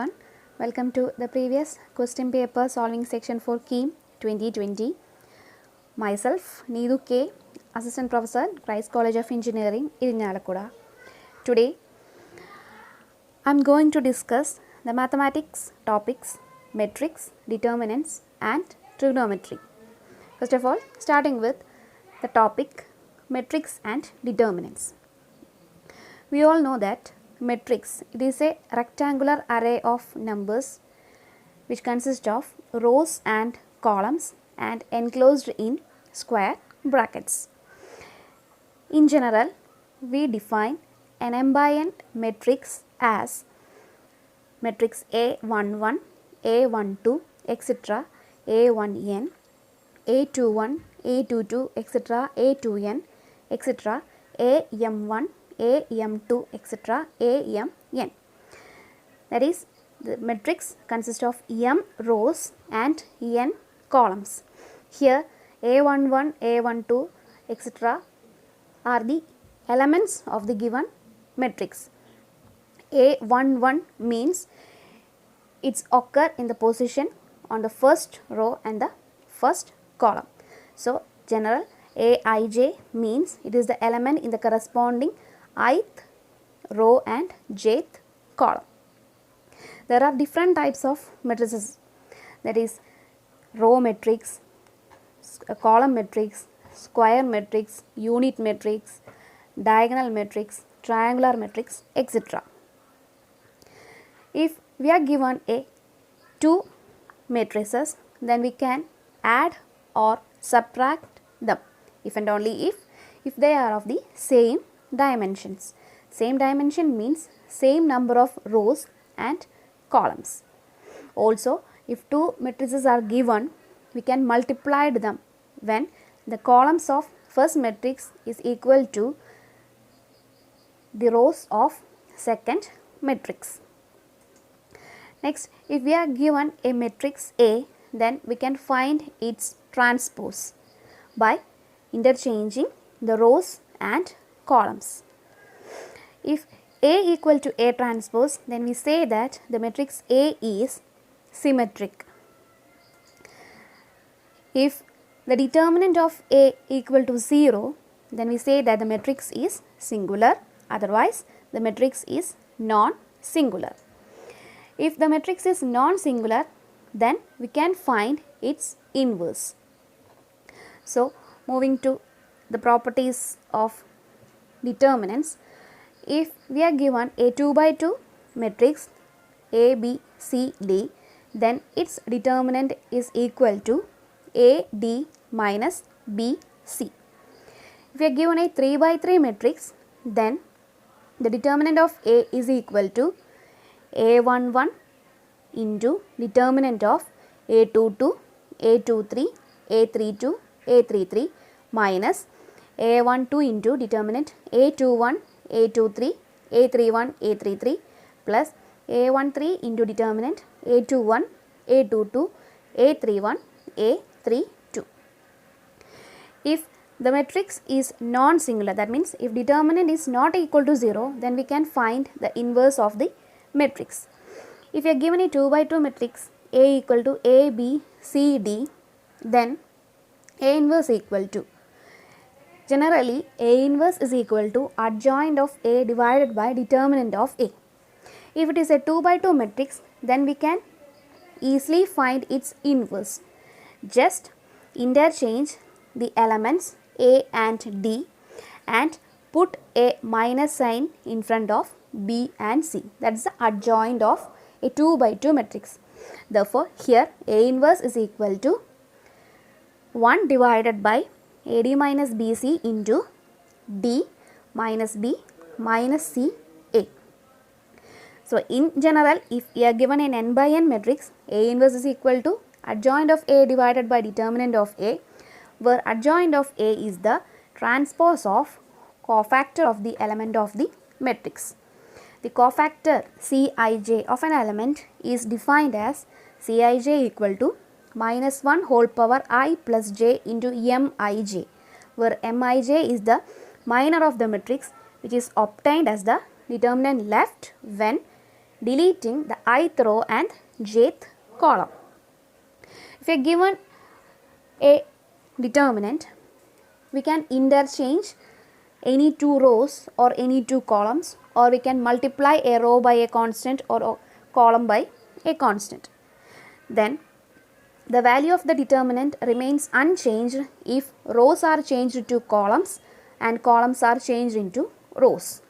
everyone. Welcome to the previous question paper solving section for KEAM 2020. Myself, Needu K, Assistant Professor, Christ College of Engineering, Irinalakuda. Today, I am going to discuss the mathematics topics, metrics, determinants and trigonometry. First of all, starting with the topic metrics and determinants. We all know that matrix, it is a rectangular array of numbers which consist of rows and columns and enclosed in square brackets. In general, we define an n matrix as matrix A11, A12, etc., A1n, A21, A22, etc., A2n, etc., AM1, AM2, etc., AMN. That is, the matrix consists of m rows and n columns. Here, A11, A12, etc. are the elements of the given matrix. A11 means it's occur in the position on the first row and the first column. So, general Aij means it is the element in the corresponding ith row and jth column. There are different types of matrices, that is row matrix, column matrix, square matrix, unit matrix, diagonal matrix, triangular matrix, etc. If we are given a two matrices, then we can add or subtract them if and only if they are of the same dimensions. Same dimension means same number of rows and columns. Also, if two matrices are given, we can multiply them when the columns of first matrix is equal to the rows of second matrix. Next, if we are given a matrix A, then we can find its transpose by interchanging the rows and columns. If A equal to A transpose, then we say that the matrix A is symmetric. If the determinant of A equal to 0, then we say that the matrix is singular, otherwise the matrix is non-singular. If the matrix is non-singular, then we can find its inverse. So, moving to the properties of determinants, if we are given a 2 by 2 matrix A, B, C, D, then its determinant is equal to A, D minus B, C. If we are given a 3 by 3 matrix, then the determinant of A is equal to A11 into determinant of A22, A23, A32, A33 minus A12 into determinant A21, A23, A31, A33 plus A13 into determinant A21, A22, A31, A32. If the matrix is non-singular, that means if determinant is not equal to 0, then we can find the inverse of the matrix. If you are given a 2 by 2 matrix A equal to A, B, C, D, then A inverse equal to, generally A inverse is equal to adjoint of A divided by determinant of A. If it is a 2 by 2 matrix, then we can easily find its inverse. Just interchange the elements A and D and put a minus sign in front of B and C. That is the adjoint of a 2 by 2 matrix. Therefore, here A inverse is equal to 1 divided by AD minus BC into D minus B minus C A. So, in general, if we are given an n by n matrix, A inverse is equal to adjoint of A divided by determinant of A, where adjoint of A is the transpose of cofactor of the element of the matrix. The cofactor Cij of an element is defined as Cij equal to minus 1 whole power I plus j into Mij, where Mij is the minor of the matrix which is obtained as the determinant left when deleting the ith row and jth column. If you are given a determinant, we can interchange any two rows or any two columns, or we can multiply a row by a constant or a column by a constant. Then the value of the determinant remains unchanged if rows are changed to columns and columns are changed into rows.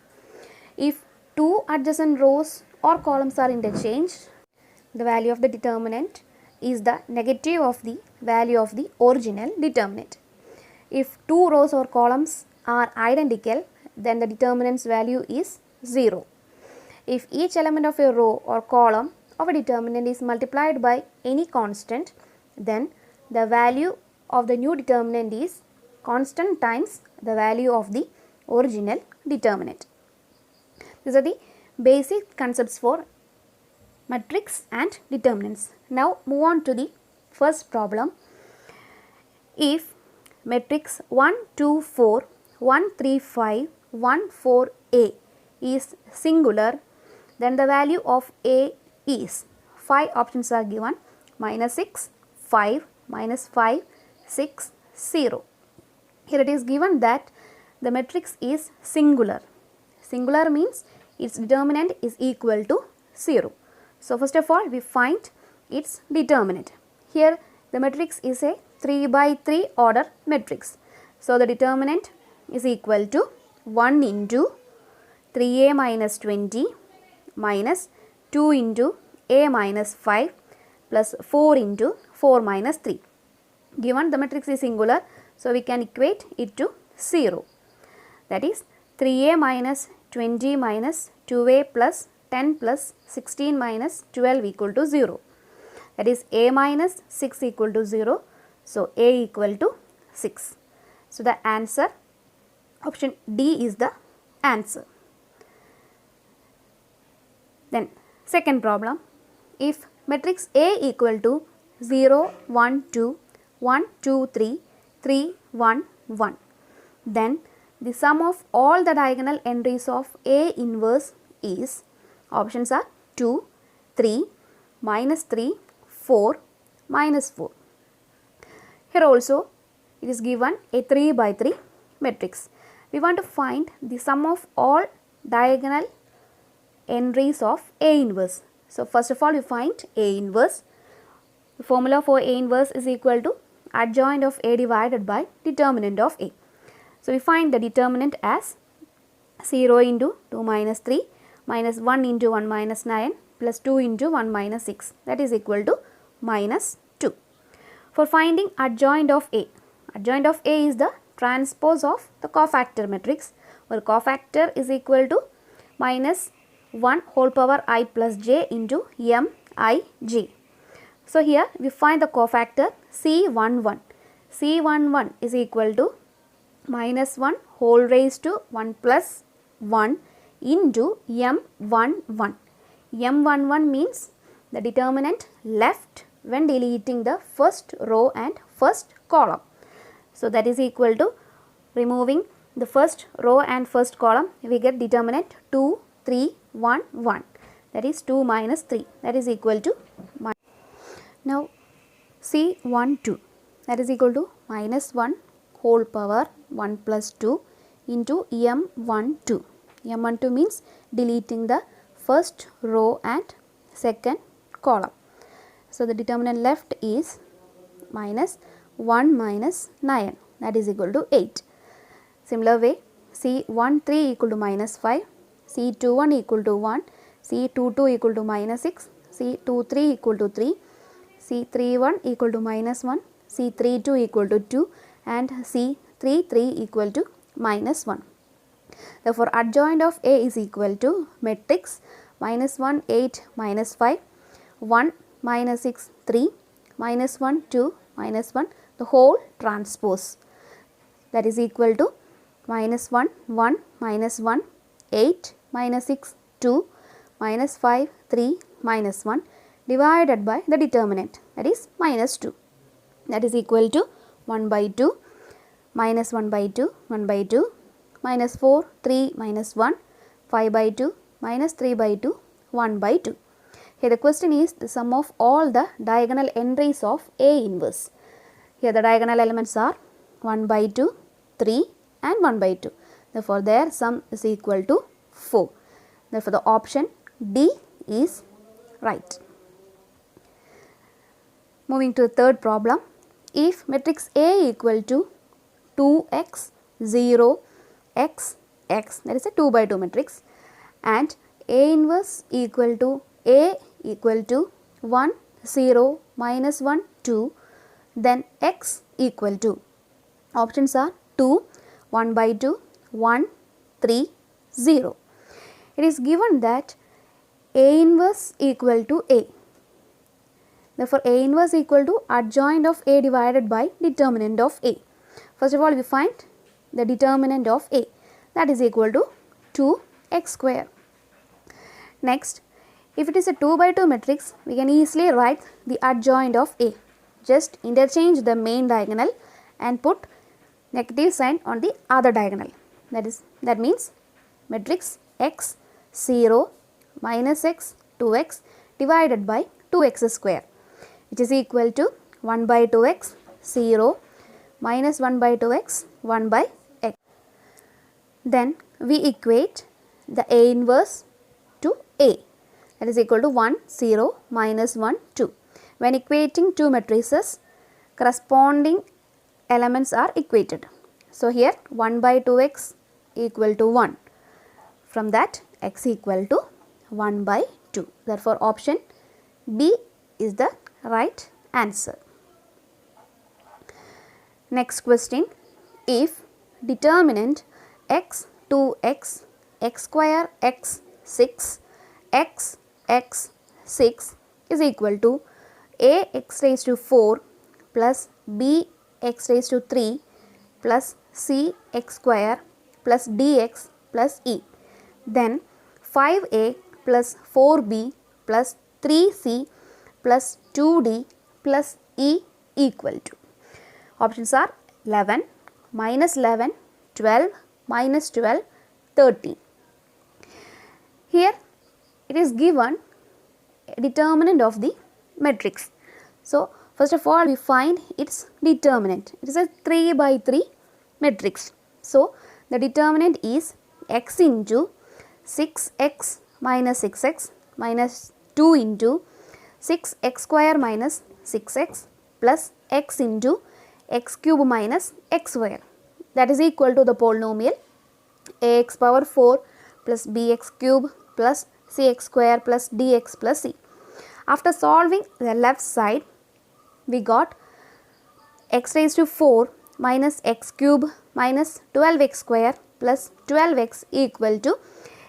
If two adjacent rows or columns are interchanged, the value of the determinant is the negative of the value of the original determinant. If two rows or columns are identical, then the determinant's value is 0. If each element of a row or column of a determinant is multiplied by any constant, then the value of the new determinant is constant times the value of the original determinant. These are the basic concepts for matrix and determinants. Now move on to the first problem. If matrix 1, 2, 4, 1, 3, 5, 1, 4, A is singular, then the value of A is, 5 options are given, -6, 5, -5, 6, 0. Here it is given that the matrix is singular. Singular means its determinant is equal to 0. So first of all we find its determinant. Here the matrix is a 3 by 3 order matrix. So the determinant is equal to 1 into 3a minus 20 minus 2 into a minus 5 plus 4 into 4 minus 3. Given the matrix is singular, so we can equate it to 0. That is 3a minus 20 minus 2a plus 10 plus 16 minus 12 equal to 0. That is a minus 6 equal to 0. So a equal to 6. So the answer, option D is the answer. Then second problem. If matrix A equal to 0, 1, 2, 1, 2, 3, 3, 1, 1, then the sum of all the diagonal entries of A inverse is, options are 2, 3, -3, 4, -4. Here also it is given a 3 by 3 matrix. We want to find the sum of all diagonal entries of A inverse. So first of all we find A inverse. The formula for A inverse is equal to adjoint of A divided by determinant of A. So we find the determinant as 0 into 2 minus 3 minus 1 into 1 minus 9 plus 2 into 1 minus 6, that is equal to minus 2. For finding adjoint of A is the transpose of the cofactor matrix, where cofactor is equal to minus 1 whole power I plus j into m I j. So here we find the cofactor C11. C11 is equal to minus 1 whole raised to 1 plus 1 into m11. m11 means the determinant left when deleting the first row and first column. So that is equal to, removing the first row and first column, we get determinant 2, 3, 1, 1. That is 2 minus 3, that is equal to minus. Now C12, that is equal to minus 1 whole power 1 plus 2 into m12. m12 means deleting the first row and second column. So the determinant left is minus 1 minus 9, that is equal to 8. Similar way, C13 equal to minus 5, C21 equal to 1, C22 equal to minus 6, C23 equal to 3, C31 equal to minus 1, C32 equal to 2 and C33 equal to minus 1. Therefore, adjoint of A is equal to matrix minus 1, 8, minus 5, 1, minus 6, 3, minus 1, 2, minus 1, the whole transpose, that is equal to minus 1, 1, minus 1, 8, minus 6, 2, minus 5, 3, minus 1 divided by the determinant, that is minus 2, that is equal to 1 by 2, minus 1 by 2, 1 by 2, minus 4, 3, minus 1, 5 by 2, minus 3 by 2, 1 by 2. Here the question is the sum of all the diagonal entries of A inverse. Here the diagonal elements are 1 by 2, 3 and 1 by 2. Therefore, their sum is equal to 4. Therefore, the option D is right. Moving to the third problem. If matrix A equal to 2x, 0, x, x, that is a 2 by 2 matrix, and A inverse equal to A equal to 1, 0, minus 1, 2, then x equal to, options are 2, 1 by 2, 1, 3, 0. It is given that A inverse equal to A. Therefore, A inverse equal to adjoint of A divided by determinant of A. First of all, we find the determinant of A, that is equal to 2x square. Next, if it is a 2 by 2 matrix, we can easily write the adjoint of A. Just interchange the main diagonal and put negative sign on the other diagonal. That means matrix x 0 minus x 2x divided by 2x square, which is equal to 1 by 2x 0 minus 1 by 2x 1 by x. Then we equate the A inverse to A, that is equal to 1, 0, minus 1, 2. When equating two matrices, corresponding elements are equated. So, here 1 by 2x equal to 1. From that, x equal to 1 by 2. Therefore, option B is the right answer. Next question. If determinant x 2x, x square x 6, x x 6 is equal to A x raised to 4 plus B x raised to 3 plus C x square plus dx plus E, then 5A plus 4B plus 3C plus 2D plus E equal to, options are 11, minus 11, 12, minus 12, 13. Here it is given a determinant of the matrix. So, first of all we find its determinant. It is a 3 by 3 matrix. So, the determinant is x into 6x minus 6x minus 2 into 6x square minus 6x plus x into x cube minus x square, that is equal to the polynomial ax power 4 plus bx cube plus cx square plus dx plus c. After solving the left side, we got x raised to 4 minus x cube minus 12x square plus 12x equal to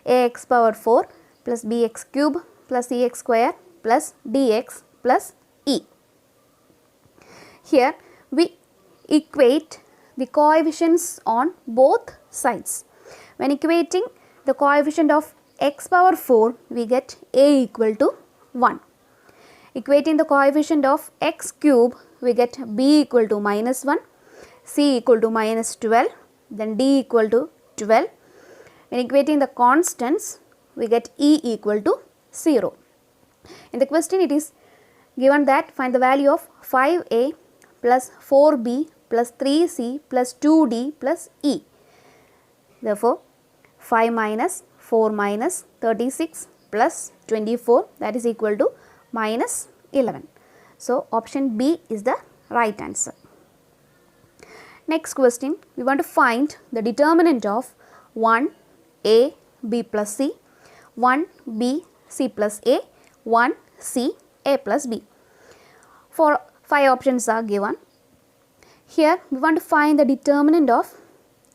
ax power 4 plus bx cube plus cx square plus dx plus e. Here we equate the coefficients on both sides. When equating the coefficient of x power 4, we get a equal to 1. Equating the coefficient of x cube, we get b equal to minus 1, c equal to minus 12, then d equal to 12. When equating the constants, we get e equal to 0. In the question, it is given that find the value of 5a plus 4b plus 3c plus 2d plus e. Therefore, 5 minus 4 minus 36 plus 24, that is equal to minus 11. So, option B is the right answer. Next question, we want to find the determinant of 1 a b plus c, 1 b c plus a, 1 c a plus b. 5 options are given. Here we want to find the determinant of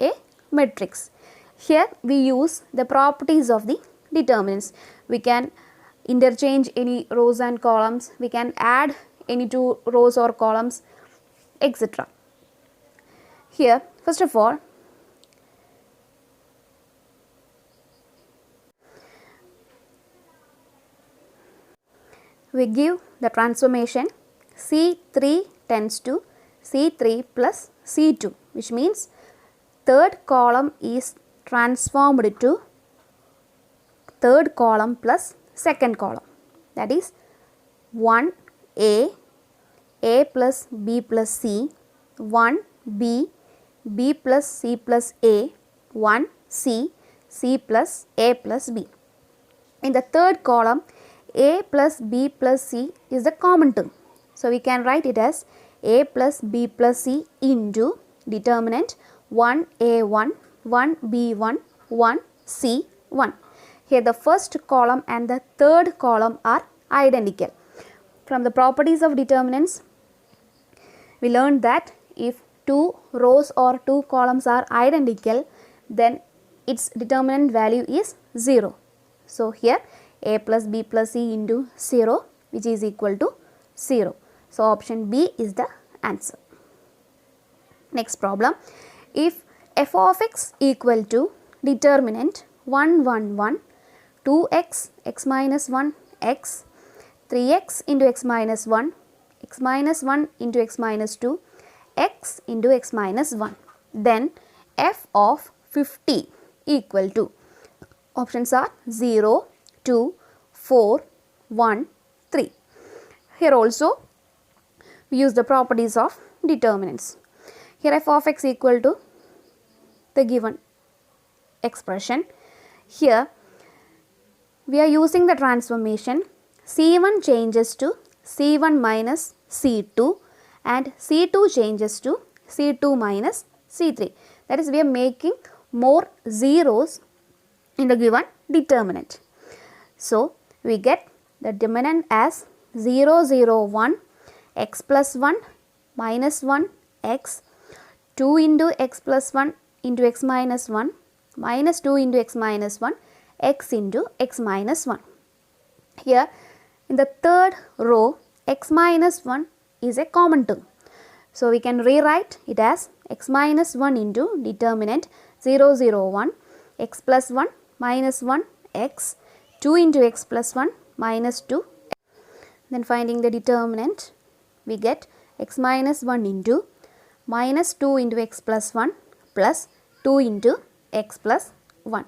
a matrix. Here we use the properties of the determinants. We can interchange any rows and columns, we can add any two rows or columns, etc. Here, first of all, we give the transformation C3 tends to C3 plus C2, which means third column is transformed to third column plus second column, that is 1a, a plus b plus c, 1b, b plus c plus a, 1c, c plus a plus b. In the third column, a plus b plus c is the common term. So, we can write it as a plus b plus c into determinant 1a1, 1b1, 1c1. Here the first column and the third column are identical. From the properties of determinants, we learned that if two rows or two columns are identical, then its determinant value is 0. So, here a plus b plus c into 0, which is equal to 0. So, option B is the answer. Next problem, if f of x equal to determinant 1, 1, 1, 2x, x minus 1, x, 3x into x minus 1, x minus 1 into x minus 2, x into x minus 1, then f of 50 equal to, options are 0, 2, 4, 1, 3. Here also we use the properties of determinants. Here f of x equal to the given expression. Here we are using the transformation C1 changes to C1 minus C2 and C2 changes to C2 minus C3. That is, we are making more zeros in the given determinant. So, we get the determinant as 0, 0, 1, x plus 1 minus 1 x, 2 into x plus 1 into x minus 1 minus 2 into x minus 1 x into x minus 1. Here in the third row, x minus 1 is a common term. So, we can rewrite it as x minus 1 into determinant 0, 0, 1, x plus 1 minus 1 x, 2 into x plus 1 minus 2. Then finding the determinant, we get x minus 1 into minus 2 into x plus 1 plus 2 into x plus 1.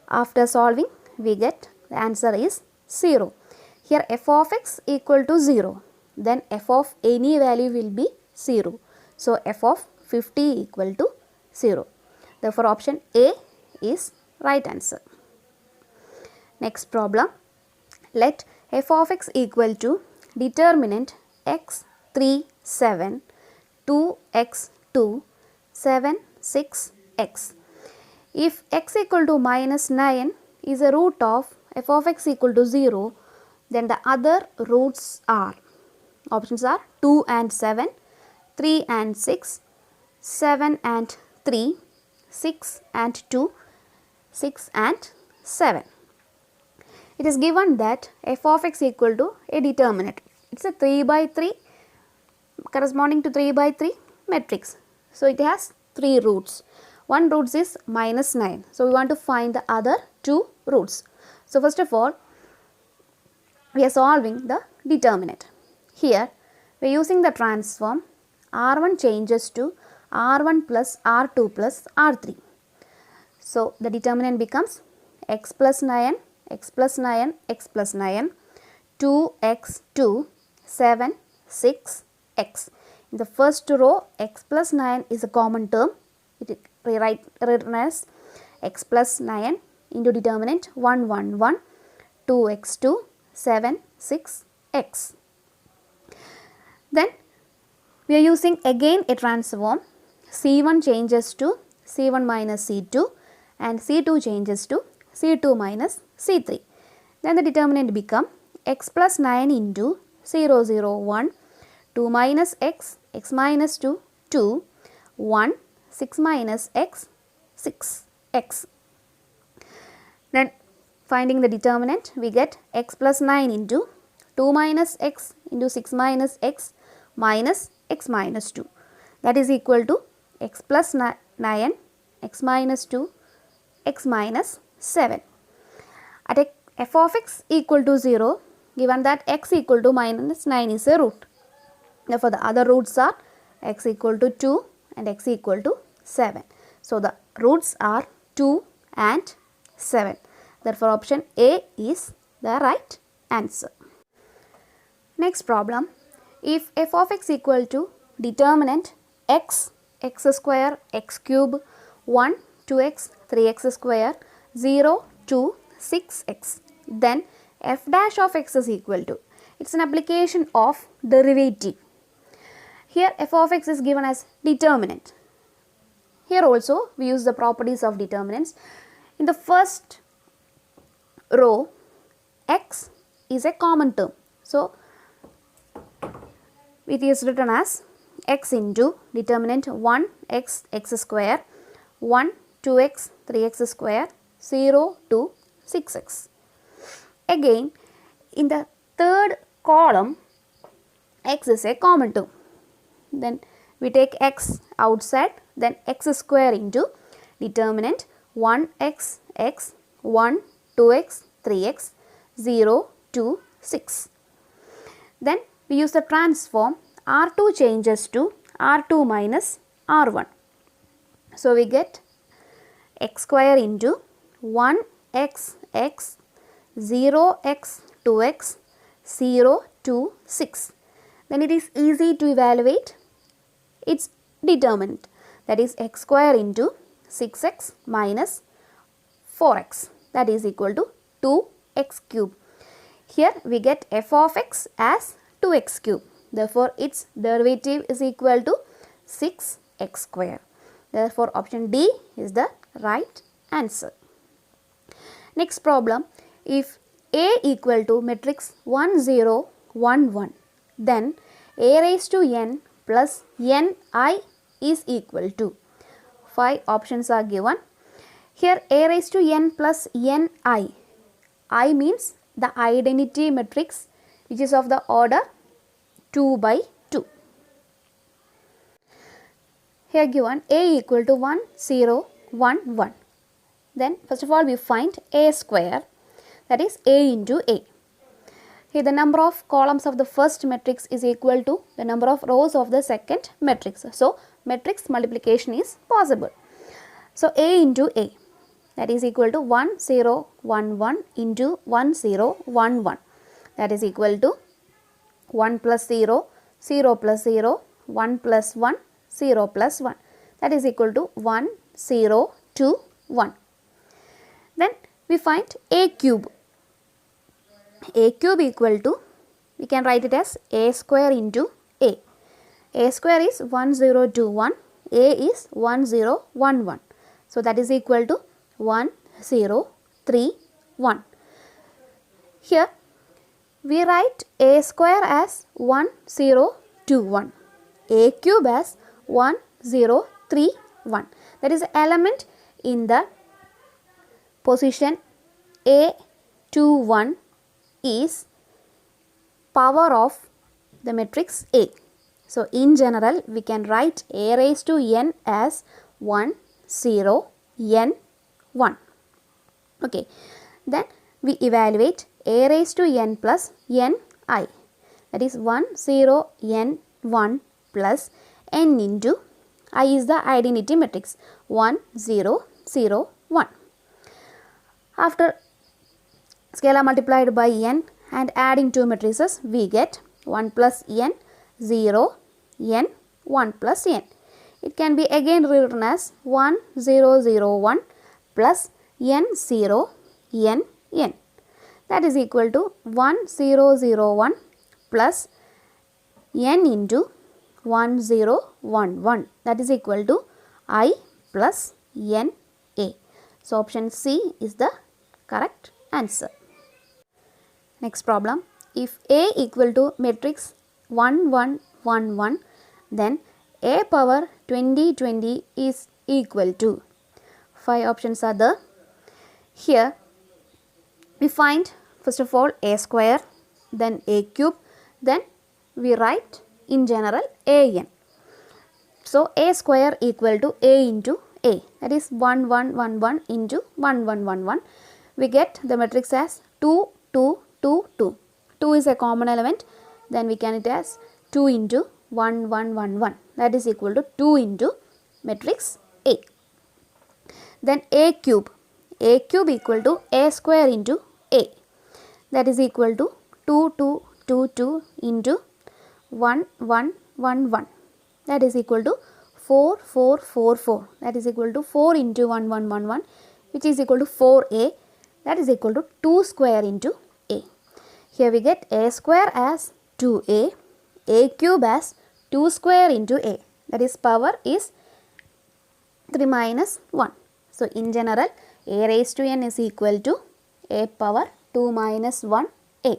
After solving, we get the answer is 0. Here f of x equal to 0, then f of any value will be 0. So, f of 50 equal to 0. Therefore, option A is right answer. Next problem, let f of x equal to determinant x 3, 7, 2 x 2, 7, 6 x. If x equal to minus 9 is a root of f of x equal to 0, then the other roots are, options are 2 and 7, 3 and 6, 7 and 3, 6 and 2, 6 and 7. It is given that f of x equal to a determinant. It is a 3 by 3 corresponding to 3 by 3 matrix. So, it has 3 roots. One root is minus 9. So, we want to find the other 2 roots. So, first of all, we are solving the determinant. Here, we are using the transform R1 changes to R1 plus R2 plus R3. So, the determinant becomes x plus 9, x plus 9, x plus 9, 2x2, 7, 6, x. In the first row, x plus 9 is a common term. It rewrite as x plus 9 into determinant 1, 1, 1, 2x2, 7, 6, x. Then we are using again a transform. C1 changes to C1 minus C2 and C2 changes to C2 minus C3. Then the determinant become x plus 9 into 0, 0, 1, 2 minus x, x minus 2, 2, 1, 6 minus x, 6, x. Then finding the determinant, we get x plus 9 into 2 minus x into 6 minus x minus x minus 2. That is equal to x plus 9, x minus 2, x minus 7. At f of x equal to 0, given that x equal to minus 9 is a root. Therefore, the other roots are x equal to 2 and x equal to 7. So, the roots are 2 and 7. Therefore, option A is the right answer. Next problem. If f of x equal to determinant x, x square, x cube, 1, 2x, 3x square, 0, 2, 6x, then f dash of x is equal to, it's an application of derivative. Here f of x is given as determinant. Here also we use the properties of determinants. In the first row, x is a common term. So, it is written as x into determinant 1x, x square, 1, 2x, 3x square, 0 to 6x. Again, in the third column, x is a common term. Then we take x outside, then x square into determinant 1x, x, 1, 2x, 3x, 0 to 6. Then we use the transform, R2 changes to R2 minus R1. So, we get x square into 1x, x, 0x, 2x, 0 to 6. Then it is easy to evaluate its determinant, that is x square into 6x minus 4x, that is equal to 2x cube. Here we get f of x as 2x cube. Therefore, its derivative is equal to 6x square. Therefore, option D is the right answer. Next problem. If A equal to matrix 1, 0, 1, 1, then A raised to n plus ni is equal to, 5 options are given. Here A raised to n plus ni, I means the identity matrix which is of the order 2 by 2. Here given A equal to 1, 0, 1, 1. Then first of all we find A square, that is A into A. Here the number of columns of the first matrix is equal to the number of rows of the second matrix. So, matrix multiplication is possible. So, A into A, that is equal to 1, 0, 1, 1 into 1, 0, 1, 1, that is equal to 1 plus 0, 0 plus 0, 1 plus 1, 0 plus 1, that is equal to 1, 0, 2, 1. Then we find A cube. A cube equal to, we can write it as A square into A. A square is 1, 0, 2, 1. A is 1, 0, 1, 1. So, that is equal to 1, 0, 3, 1. Here we write A square as 1, 0, 2, 1. A cube as 1, 0, 3, 1. That is the element in the position A, 2, 1 is power of the matrix A. So, in general we can write A raised to n as 1, 0, n, 1. Okay. Then we evaluate A raised to n plus n I, that is 1, 0, n, 1 plus n into I is the identity matrix 1, 0, 0, 1. After scalar multiplied by n and adding two matrices, we get 1 plus n, 0, n, 1 plus n. It can be again rewritten as 1, 0, 0, 1 plus n, 0, n, n. That is equal to 1, 0, 0, 1 plus n into 1, 0, 1, 1. That is equal to I plus n, A. So, option C is the correct answer. Next problem. If A equal to matrix 1, 1, 1, 1, then A power 20, 20 is equal to, 5 options are there. Here we find first of all A square, then A cube, then we write in general A n. So, A square equal to A into A, that is 1, 1, 1, 1 into 1, 1, 1, 1. We get the matrix as 2, 2, 2, 2. 2 is a common element, then we can it as 2 into 1, 1, 1, 1. That is equal to 2 into matrix A. Then A cube. a cube equal to a square into a. That is equal to 2, 2, 2, 2 into 1, 1, 1, 1. That is equal to 4, 4, 4, 4. That is equal to 4 into 1, 1, 1, 1, which is equal to 4a. That is equal to 2 square into a. Here we get a square as 2a cube as 2 square into a. That is power is 3 minus 1. So, in general, a raised to n is equal to a power 2 minus 1 a.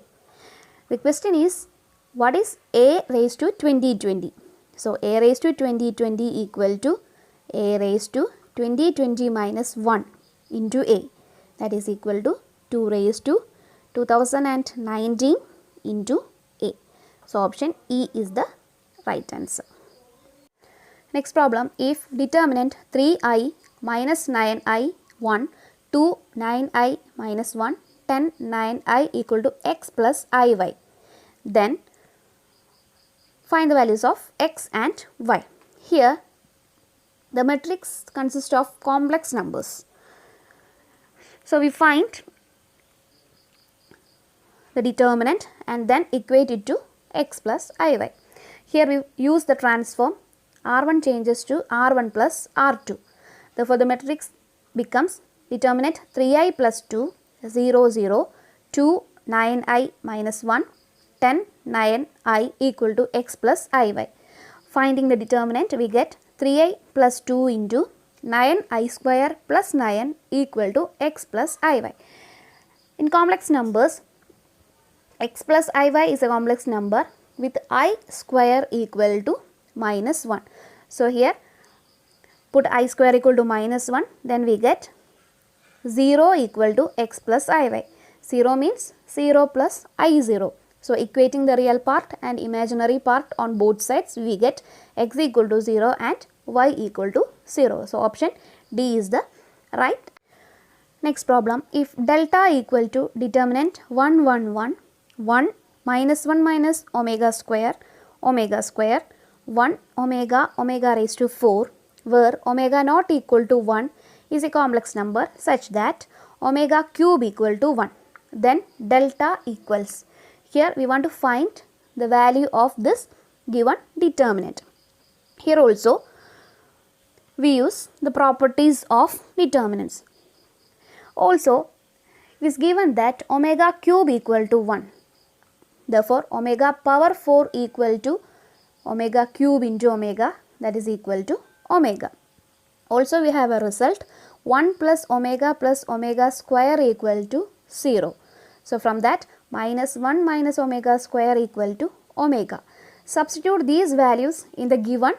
The question is, what is a raised to 2020? So, a raised to 2020 equal to a raised to 2020 minus 1 into a. That is equal to 2 raised to 2019 into a. So, option E is the right answer. Next problem, if determinant 3i minus 9i 1, 2 9i minus 1, 10 9i equal to x plus iy, then find the values of x and y. Here the matrix consists of complex numbers. So, we find the determinant and then equate it to x plus iy. Here we use the transform r1 changes to r1 plus r2. Therefore, the matrix becomes determinant 3i plus 2, 0, 0, 2, 9i minus 1, 10, 9i equal to x plus iy. Finding the determinant, we get 3i plus 2 into 9i square plus 9 equal to x plus iy. In complex numbers, x plus iy is a complex number with I square equal to minus 1. So, here put I square equal to minus 1, then we get 0 equal to x plus iy. 0 means 0 plus I0. So, equating the real part and imaginary part on both sides, we get x equal to 0 and y equal to 0. So, option D is the right. Next problem, if delta equal to determinant 1, 1, 1, 1 minus 1 minus omega square, 1 omega raised to 4, where omega not equal to 1 is a complex number such that omega cube equal to 1, then delta equals. Here we want to find the value of this given determinant. Here also we use the properties of determinants. Also, it is given that omega cube equal to 1. Therefore, omega power 4 equal to omega cube into omega, that is equal to omega. Also, we have a result 1 plus omega square equal to 0. So, from that minus 1 minus omega square equal to omega. Substitute these values in the given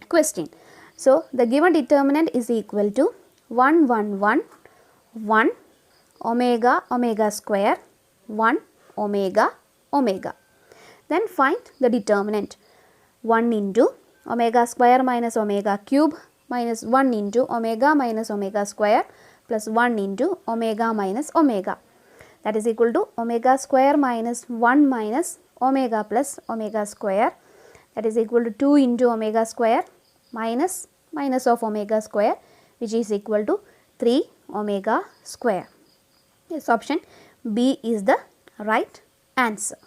question. So, the given determinant is equal to 1, 1, 1, 1 omega square, 1 omega. Then find the determinant. 1 into omega square minus omega cube minus 1 into omega minus omega square plus 1 into omega minus omega. That is equal to omega square minus 1 minus omega plus omega square. That is equal to 2 into omega square minus of omega square, which is equal to 3 omega square. Yes, option B is the right answer.